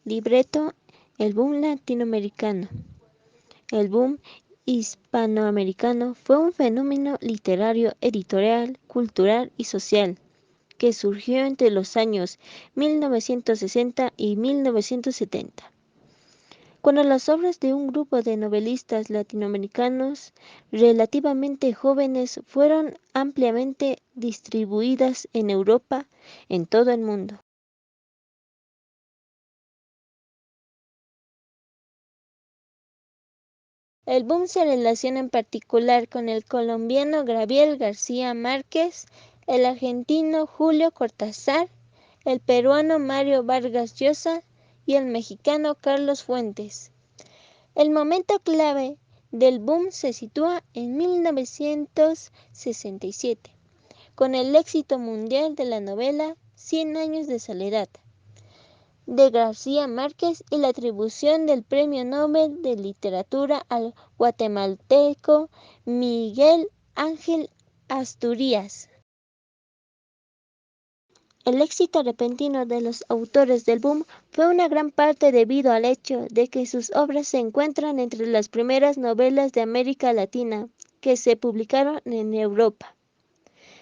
Libreto: el boom latinoamericano. El boom hispanoamericano fue un fenómeno literario, editorial, cultural y social que surgió entre los años 1960 y 1970, cuando las obras de un grupo de novelistas latinoamericanos relativamente jóvenes fueron ampliamente distribuidas en Europa, en todo el mundo. El boom se relaciona en particular con el colombiano Gabriel García Márquez, el argentino Julio Cortázar, el peruano Mario Vargas Llosa y el mexicano Carlos Fuentes. El momento clave del boom se sitúa en 1967, con el éxito mundial de la novela Cien años de soledad de García Márquez y la atribución del Premio Nobel de Literatura al guatemalteco Miguel Ángel Asturias. El éxito repentino de los autores del boom fue una gran parte debido al hecho de que sus obras se encuentran entre las primeras novelas de América Latina que se publicaron en Europa,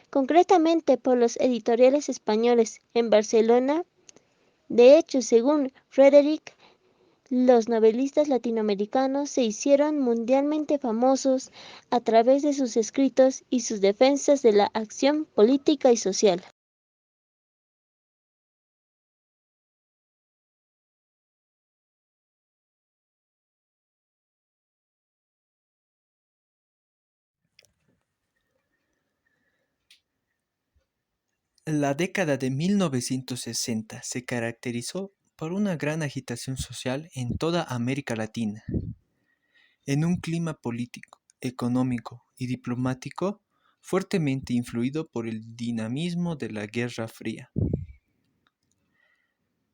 concretamente por los editoriales españoles en Barcelona. De hecho, según Frederick, los novelistas latinoamericanos se hicieron mundialmente famosos a través de sus escritos y sus defensas de la acción política y social. La década de 1960 se caracterizó por una gran agitación social en toda América Latina, en un clima político, económico y diplomático fuertemente influido por el dinamismo de la Guerra Fría.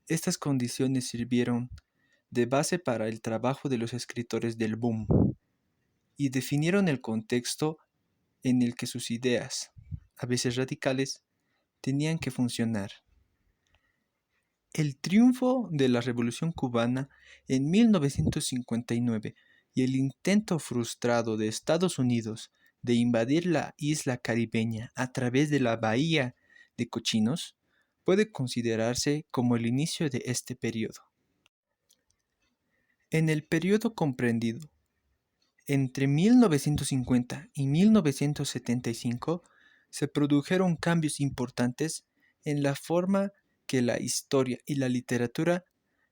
Estas condiciones sirvieron de base para el trabajo de los escritores del boom y definieron el contexto en el que sus ideas, a veces radicales, tenían que funcionar. El triunfo de la Revolución cubana en 1959 y el intento frustrado de Estados Unidos de invadir la isla caribeña a través de la Bahía de Cochinos puede considerarse como el inicio de este periodo. En el periodo comprendido entre 1950 y 1975 se produjeron cambios importantes en la forma que la historia y la literatura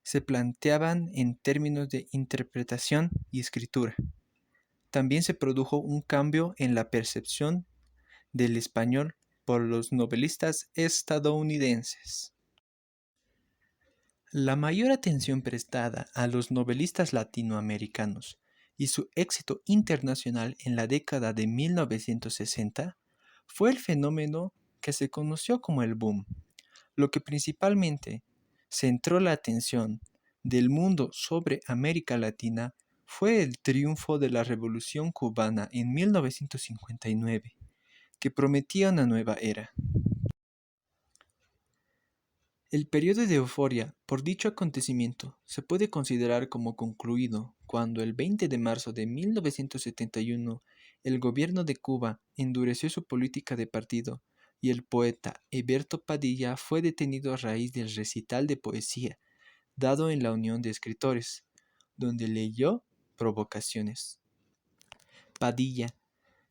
se planteaban en términos de interpretación y escritura. También se produjo un cambio en la percepción del español por los novelistas estadounidenses. La mayor atención prestada a los novelistas latinoamericanos y su éxito internacional en la década de 1960 fue el fenómeno que se conoció como el boom, lo que principalmente centró la atención del mundo sobre América Latina fue el triunfo de la Revolución cubana en 1959, que prometía una nueva era. El periodo de euforia por dicho acontecimiento se puede considerar como concluido cuando el 20 de marzo de 1971 el gobierno de Cuba endureció su política de partido y el poeta Heberto Padilla fue detenido a raíz del recital de poesía dado en la Unión de Escritores, donde leyó Provocaciones. Padilla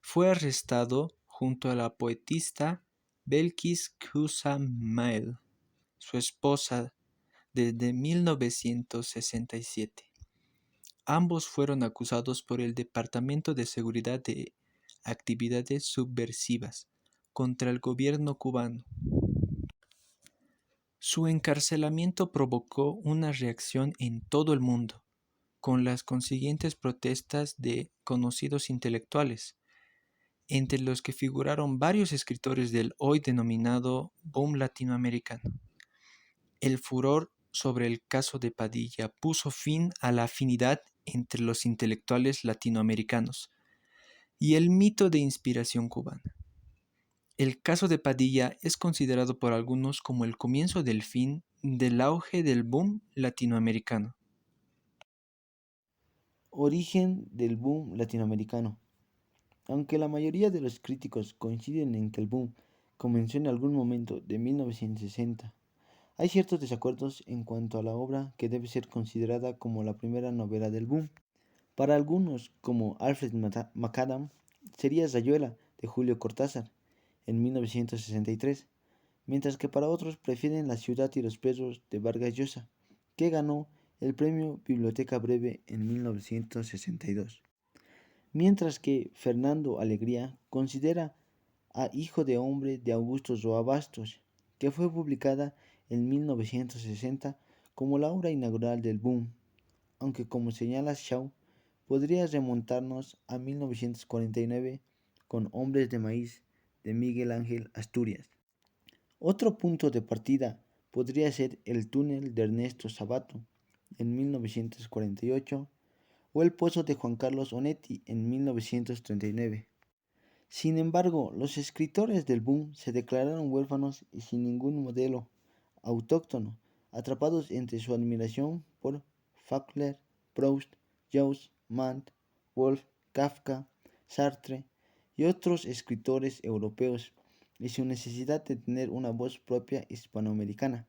fue arrestado junto a la poetista Belkis Köse-Mael, su esposa, desde 1967. Ambos fueron acusados por el Departamento de Seguridad de actividades subversivas contra el gobierno cubano. Su encarcelamiento provocó una reacción en todo el mundo, con las consiguientes protestas de conocidos intelectuales, entre los que figuraron varios escritores del hoy denominado boom latinoamericano. El furor sobre el caso de Padilla puso fin a la afinidad entre los intelectuales latinoamericanos y el mito de inspiración cubana. El caso de Padilla es considerado por algunos como el comienzo del fin Del auge del boom latinoamericano. Origen del boom latinoamericano. Aunque la mayoría de los críticos coinciden en que el boom comenzó en algún momento de 1960, hay ciertos desacuerdos en cuanto a la obra que debe ser considerada como la primera novela del boom. Para algunos, como Alfred MacAdam, sería Rayuela de Julio Cortázar en 1963, mientras que para otros prefieren La ciudad y los perros de Vargas Llosa, que ganó el premio Biblioteca Breve en 1962. Mientras que Fernando Alegría considera a Hijo de Hombre de Augusto Roa Bastos, que fue publicada en 1960 como la obra inaugural del boom, aunque como señala Shaw, podría remontarnos a 1949 con Hombres de Maíz de Miguel Ángel Asturias. Otro punto de partida podría ser El túnel de Ernesto Sabato en 1948 o El pozo de Juan Carlos Onetti en 1939. Sin embargo, los escritores del boom se declararon huérfanos y sin ningún modelo autóctono, atrapados entre su admiración por Faulkner, Proust, Joyce, Mann, Woolf, Kafka, Sartre y otros escritores europeos y su necesidad de tener una voz propia hispanoamericana,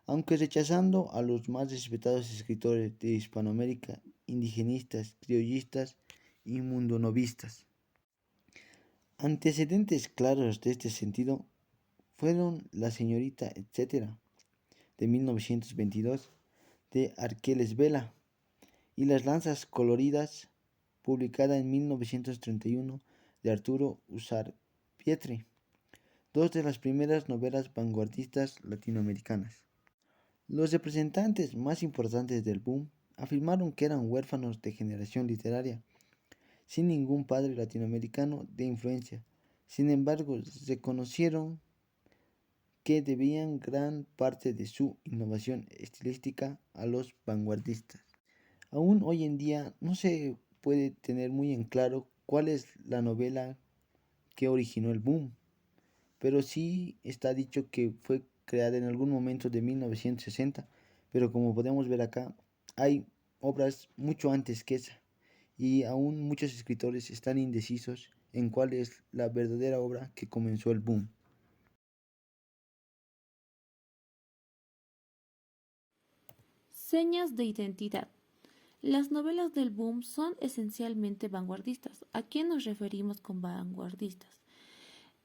aunque rechazando a los más respetados escritores de Hispanoamérica, indigenistas, criollistas y mundonovistas. Antecedentes claros de este sentido fueron La señorita etcétera de 1922 de Arqueles Vela y Las lanzas coloridas publicada en 1931 de Arturo Usar Pietri, dos de las primeras novelas vanguardistas latinoamericanas. Los representantes más importantes del boom afirmaron que eran huérfanos de generación literaria, sin ningún padre latinoamericano de influencia. Sin embargo, reconocieron que debían gran parte de su innovación estilística a los vanguardistas. Aún hoy en día no se puede tener muy en claro cuál es la novela que originó el boom, pero sí está dicho que fue creada en algún momento de 1960, pero como podemos ver acá, hay obras mucho antes que esa, y aún muchos escritores están indecisos en cuál es la verdadera obra que comenzó el boom. Señas de identidad. Las novelas del boom son esencialmente vanguardistas. ¿A quién nos referimos con vanguardistas?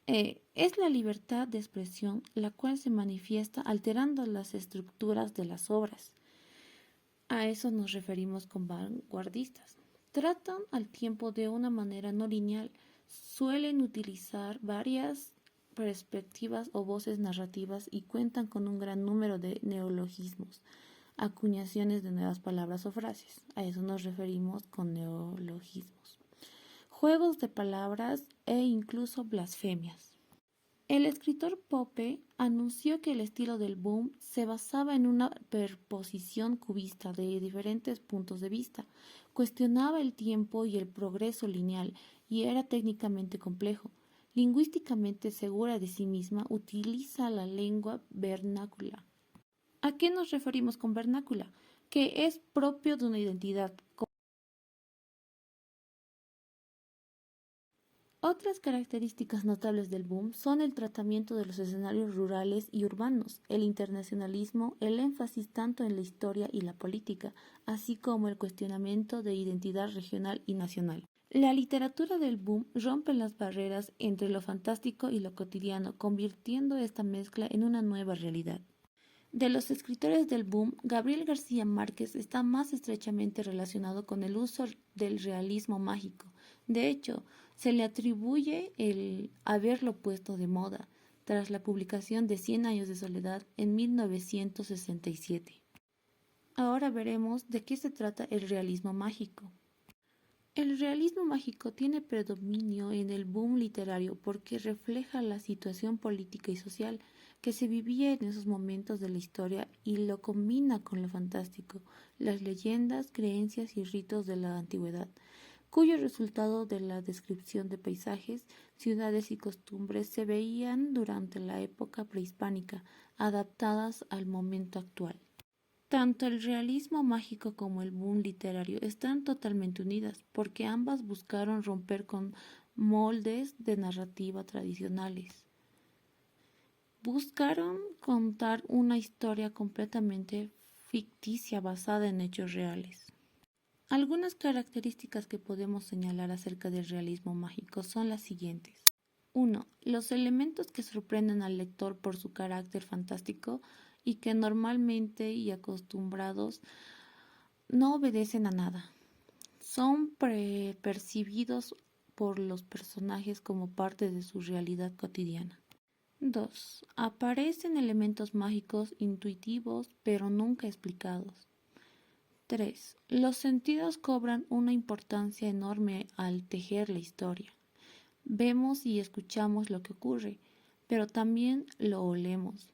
Es la libertad de expresión la cual se manifiesta alterando las estructuras de las obras. A eso nos referimos con vanguardistas. Tratan al tiempo de una manera no lineal. Suelen utilizar varias perspectivas o voces narrativas y cuentan con un gran número de neologismos, acuñaciones de nuevas palabras o frases. A eso nos referimos con neologismos. Juegos de palabras e incluso blasfemias. El escritor Pope anunció que el estilo del boom se basaba en una perposición cubista de diferentes puntos de vista, cuestionaba el tiempo y el progreso lineal y era técnicamente complejo. Lingüísticamente segura de sí misma, utiliza la lengua vernácula. ¿A qué nos referimos con vernácula? Que es propio de una identidad. Otras características notables del boom son el tratamiento de los escenarios rurales y urbanos, el internacionalismo, el énfasis tanto en la historia y la política, así como el cuestionamiento de identidad regional y nacional. La literatura del boom rompe las barreras entre lo fantástico y lo cotidiano, convirtiendo esta mezcla en una nueva realidad. De los escritores del boom, Gabriel García Márquez está más estrechamente relacionado con el uso del realismo mágico. De hecho, se le atribuye el haberlo puesto de moda tras la publicación de Cien años de soledad en 1967. Ahora veremos de qué se trata el realismo mágico. El realismo mágico tiene predominio en el boom literario porque refleja la situación política y social que se vivía en esos momentos de la historia y lo combina con lo fantástico, las leyendas, creencias y ritos de la antigüedad. cuyo resultado de la descripción de paisajes, ciudades y costumbres se veían durante la época prehispánica, adaptadas al momento actual. Tanto el realismo mágico como el boom literario están totalmente unidas, porque ambas buscaron romper con moldes de narrativa tradicionales. Buscaron contar una historia completamente ficticia basada en hechos reales. Algunas características que podemos señalar acerca del realismo mágico son las siguientes. 1. Los elementos que sorprenden al lector por su carácter fantástico y que normalmente y acostumbrados no obedecen a nada. Son percibidos por los personajes como parte de su realidad cotidiana. 2. Aparecen elementos mágicos intuitivos pero nunca explicados. 3. Los sentidos cobran una importancia enorme al tejer la historia. Vemos y escuchamos lo que ocurre, pero también lo olemos,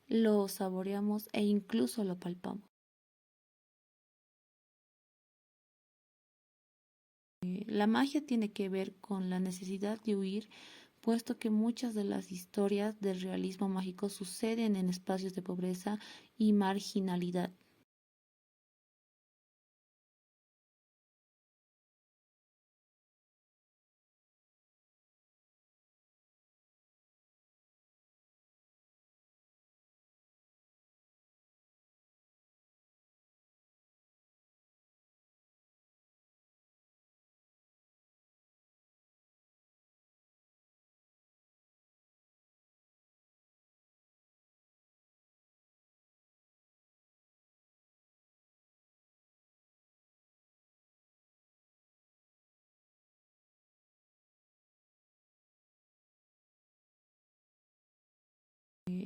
lo saboreamos e incluso lo palpamos. La magia tiene que ver con la necesidad de huir, puesto que muchas de las historias del realismo mágico suceden en espacios de pobreza y marginalidad.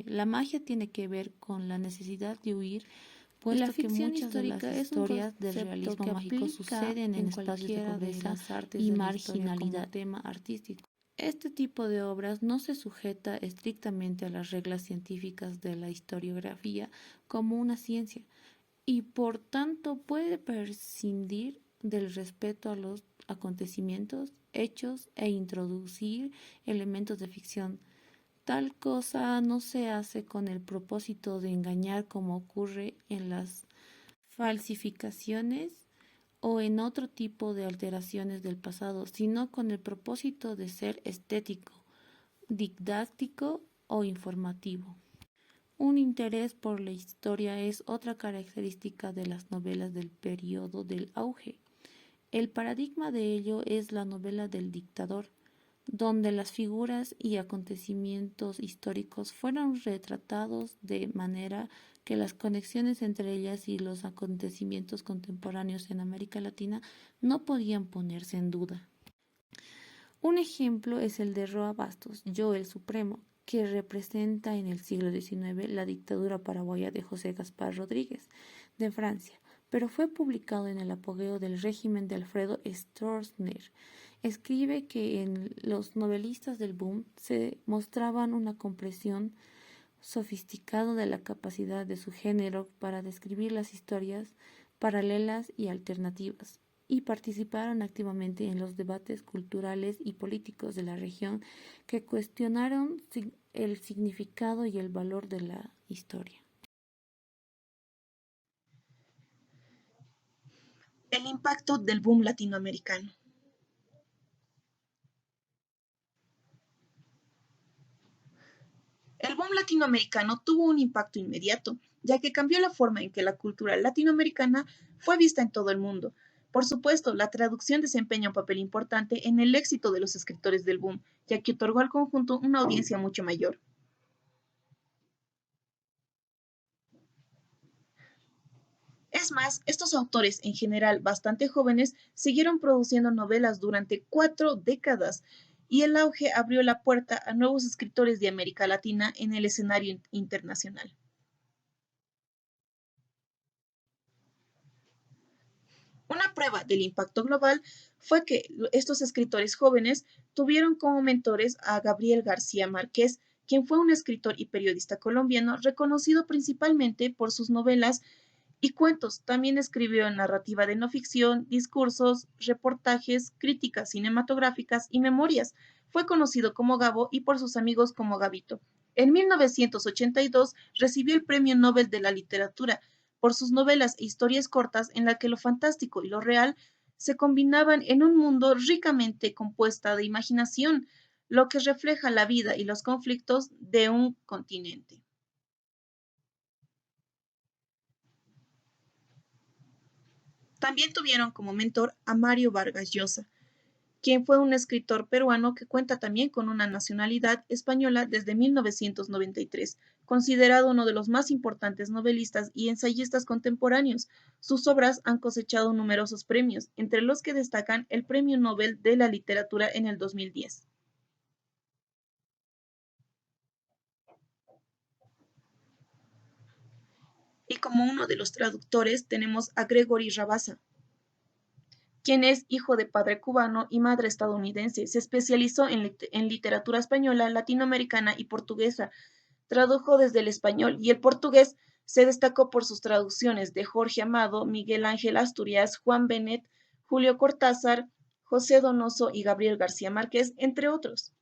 La magia tiene que ver con la necesidad de huir, puesto que muchas de las historias del realismo mágico suceden en espacios de pobreza y marginalidad. Tema artístico. Este tipo de obras no se sujeta estrictamente a las reglas científicas de la historiografía como una ciencia y por tanto puede prescindir del respeto a los acontecimientos, hechos e introducir elementos de ficción. Tal cosa no se hace con el propósito de engañar como ocurre en las falsificaciones o en otro tipo de alteraciones del pasado, sino con el propósito de ser estético, didáctico o informativo. Un interés por la historia es otra característica de las novelas del periodo del auge. El paradigma de ello es la novela del dictador, donde las figuras y acontecimientos históricos fueron retratados de manera que las conexiones entre ellas y los acontecimientos contemporáneos en América Latina no podían ponerse en duda. Un ejemplo es el de Roa Bastos, Yo el Supremo, que representa en el siglo XIX la dictadura paraguaya de José Gaspar Rodríguez de Francia, pero fue publicado en el apogeo del régimen de Alfredo Stroessner. Escribe que en los novelistas del boom se mostraban una comprensión sofisticada de la capacidad de su género para describir las historias paralelas y alternativas, y participaron activamente en los debates culturales y políticos de la región que cuestionaron el significado y el valor de la historia. El impacto del boom latinoamericano. El boom latinoamericano tuvo un impacto inmediato, ya que cambió la forma en que la cultura latinoamericana fue vista en todo el mundo. Por supuesto, la traducción desempeña un papel importante en el éxito de los escritores del boom, ya que otorgó al conjunto una audiencia mucho mayor. Es más, estos autores, en general bastante jóvenes, siguieron produciendo novelas durante 4 décadas, y el auge abrió la puerta a nuevos escritores de América Latina en el escenario internacional. Una prueba del impacto global fue que estos escritores jóvenes tuvieron como mentores a Gabriel García Márquez, quien fue un escritor y periodista colombiano reconocido principalmente por sus novelas y cuentos. También escribió narrativa de no ficción, discursos, reportajes, críticas cinematográficas y memorias. Fue conocido como Gabo y por sus amigos como Gabito. En 1982 recibió el Premio Nobel de la Literatura por sus novelas e historias cortas en las que lo fantástico y lo real se combinaban en un mundo ricamente compuesta de imaginación, lo que refleja la vida y los conflictos de un continente. También tuvieron como mentor a Mario Vargas Llosa, quien fue un escritor peruano que cuenta también con una nacionalidad española desde 1993, considerado uno de los más importantes novelistas y ensayistas contemporáneos. Sus obras han cosechado numerosos premios, entre los que destacan el Premio Nobel de la Literatura en el 2010. Y como uno de los traductores tenemos a Gregory Rabassa, quien es hijo de padre cubano y madre estadounidense. Se especializó en literatura española, latinoamericana y portuguesa. Tradujo desde el español y el portugués. Se destacó por sus traducciones de Jorge Amado, Miguel Ángel Asturias, Juan Benet, Julio Cortázar, José Donoso y Gabriel García Márquez, entre otros.